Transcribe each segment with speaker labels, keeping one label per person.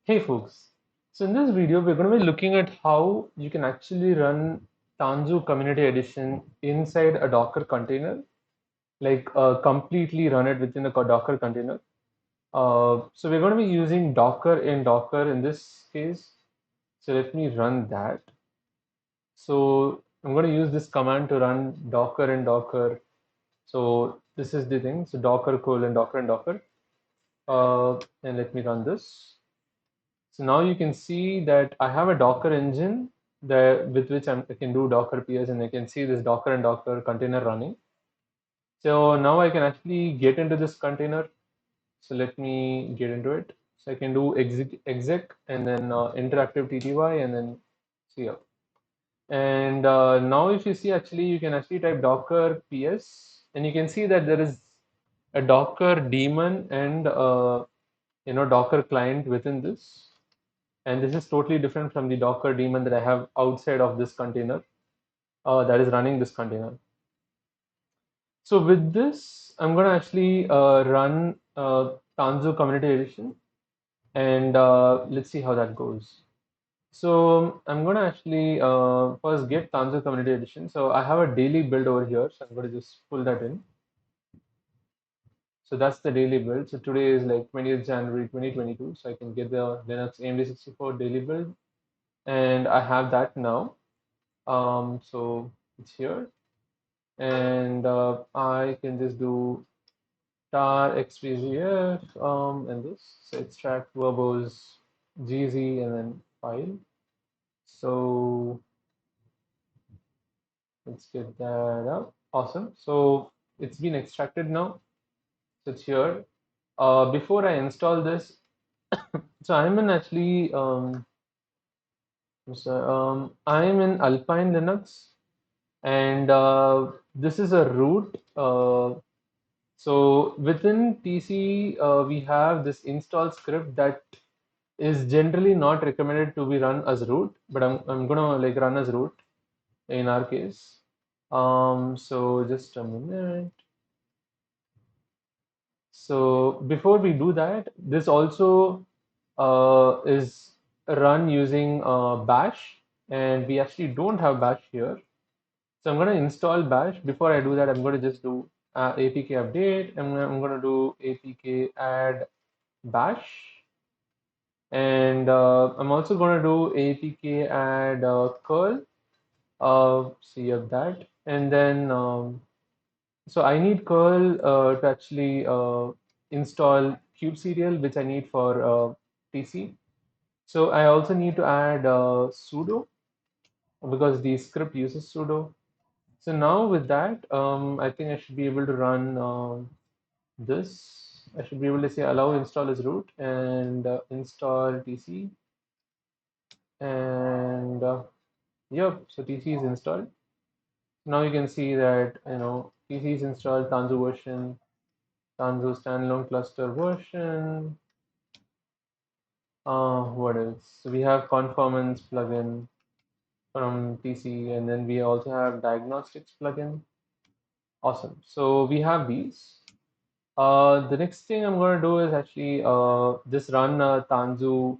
Speaker 1: Hey folks, so in this video we're going to be looking at how you can actually run Tanzu Community Edition inside a Docker container, like completely run it within a Docker container. So we're going to be using Docker in this case. So let me run that. So I'm going to use this command to run Docker in Docker. So this is the thing. So Docker colon Docker in Docker. And let me run this. So now you can see that I have a Docker engine with which I can do Docker PS, and I can see this Docker and Docker container running. So now I can actually get into this container. So let me get into it. So I can do exec and then interactive TTY and then see up. And now if you see, actually you can actually type Docker PS, and you can see that there is a Docker daemon and Docker client within this. And this is totally different from the Docker daemon that I have outside of this container that is running this container. So with this, I'm going to actually run Tanzu Community Edition, and let's see how that goes. So I'm going to actually first get Tanzu Community Edition. So I have a daily build over here, so I'm going to just pull that in. So that's the daily build. So today is like 20th January 2022. So I can get the Linux AMD64 daily build, and I have that now. So it's here, and I can just do tar xvgf and this, so extract verbose gz and then file. So let's get that up. Awesome. So it's been extracted now. So it's here. Before I install this, so I'm in actually I'm in Alpine Linux, and this is a root. So within TC, we have this install script that is generally not recommended to be run as root, but I'm gonna like run as root in our case. So just a minute. So before we do that, this also is run using Bash, and we actually don't have Bash here. So I'm going to install Bash. Before I do that, I'm going to just do apk update. I'm going to do apk add bash, and I'm also going to do apk add curl. So you have that, and then so I need curl to actually install kubectl, which I need for TC. So I also need to add sudo because the script uses sudo. So now with that, I think I should be able to run this. I should be able to say allow install as root and install TC. And yep, so TC is installed. Now you can see that TC is installed, Tanzu version, Tanzu standalone cluster version. What else? So we have conformance plugin from TC, and then we also have diagnostics plugin. Awesome. So we have these. The next thing I'm going to do is actually just run a Tanzu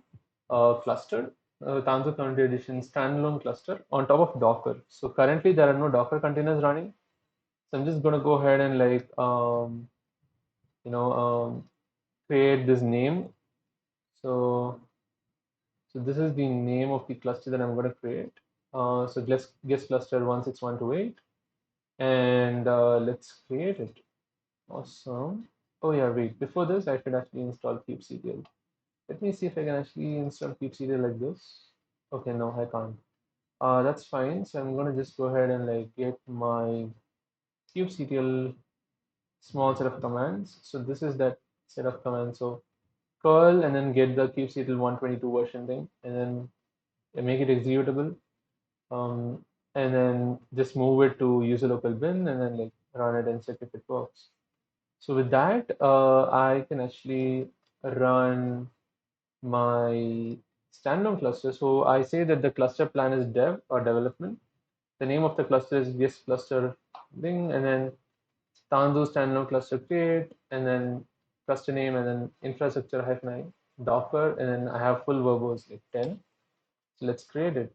Speaker 1: cluster, Tanzu Community Edition standalone cluster on top of Docker. So currently there are no Docker containers running. So I'm just going to go ahead and like, you know, create this name. So this is the name of the cluster that I'm going to create. So let's guest cluster 16128, and let's create it. Awesome. Oh yeah, wait. Before this, I should actually install kubectl. Let me see if I can actually install kubectl like this. Okay, no, I can't. That's fine. So I'm gonna just go ahead and like get my kubectl small set of commands. So this is that set of commands. So curl and then get the kubectl 122 version thing, and then make it executable. Um, and then just move it to user local bin and then like run it and check if it works. So with that, I can actually run my standalone cluster. So I say that the cluster plan is dev or development. The name of the cluster is yes cluster thing, and then Tanzu standalone cluster create, and then cluster name, and then infrastructure -i. Docker, and then I have full verbose like 10. So let's create it.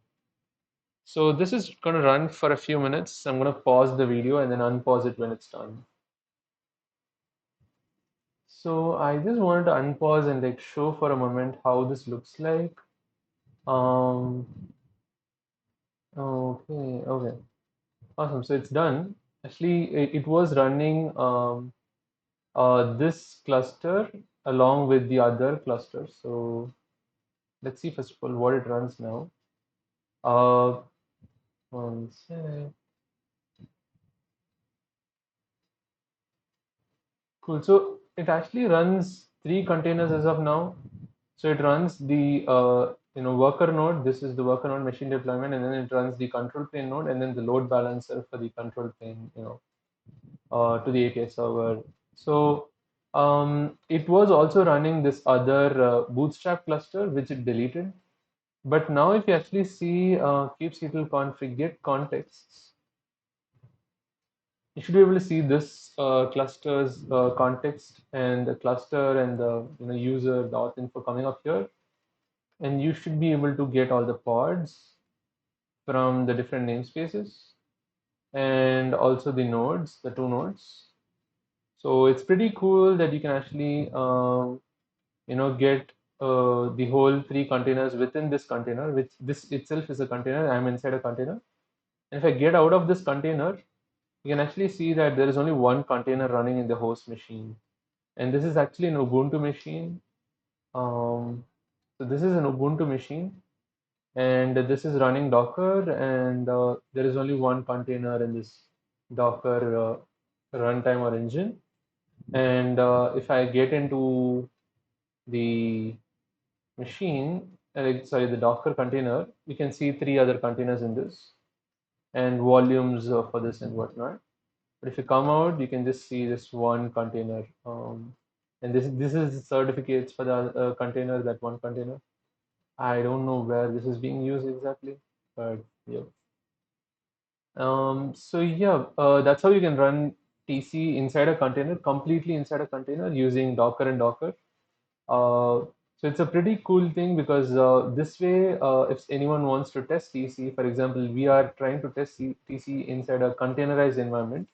Speaker 1: So this is going to run for a few minutes. I'm going to pause the video and then unpause it when it's done. So I just wanted to unpause and like show for a moment how this looks like. Um, okay. Awesome. So it's done. Actually, it was running this cluster along with the other cluster. So let's see first of all what it runs now. One sec. Cool. So it actually runs three containers as of now. So it runs the worker node. This is the worker node machine deployment, and then it runs the control plane node, and then the load balancer for the control plane, to the API server. So it was also running this other Bootstrap cluster, which it deleted. But now, if you actually see kubectl config get contexts, you should be able to see this cluster's context and the cluster and the user dot info coming up here, and you should be able to get all the pods from the different namespaces and also the nodes, the two nodes. So it's pretty cool that you can actually get the whole three containers within this container, which this itself is a container. I'm inside a container, and if I get out of this container, you can actually see that there is only one container running in the host machine, and this is actually an Ubuntu machine. So this is an Ubuntu machine, and this is running Docker, and there is only one container in this Docker runtime or engine. And if I get into the machine, sorry, the Docker container, you can see three other containers in this and volumes for this and whatnot. But if you come out, you can just see this one container. And this is certificates for the container, that one container. I don't know where this is being used exactly, but yeah. So yeah, that's how you can run TC inside a container, completely inside a container using Docker and Docker. So it's a pretty cool thing because this way, if anyone wants to test TC, for example, we are trying to test TC inside a containerized environment.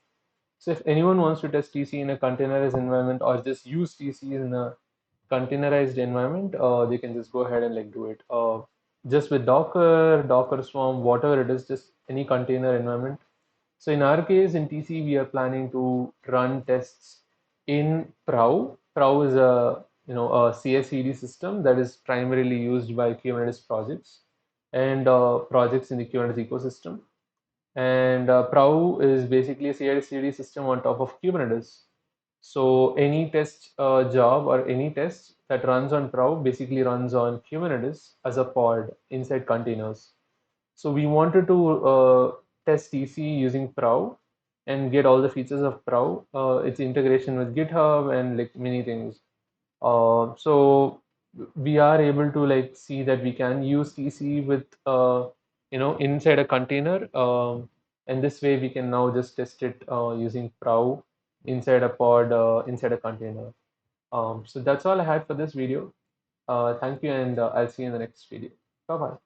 Speaker 1: So if anyone wants to test TC in a containerized environment or just use TC in a containerized environment, they can just go ahead and like do it. Just with Docker, Docker Swarm, whatever it is, just any container environment. So in our case, in TC, we are planning to run tests in Prow. Prow is a a CI/CD system that is primarily used by Kubernetes projects and projects in the Kubernetes ecosystem. And Prow is basically a CI/CD system on top of Kubernetes. So any test job or any test that runs on Prow basically runs on Kubernetes as a pod inside containers. So we wanted to test TC using Prow and get all the features of Prow, its integration with GitHub and like many things. So we are able to like see that we can use TC with inside a container, and this way we can now just test it using Prow inside a pod, inside a container. So that's all I had for this video. Thank you, and I'll see you in the next video. Bye bye.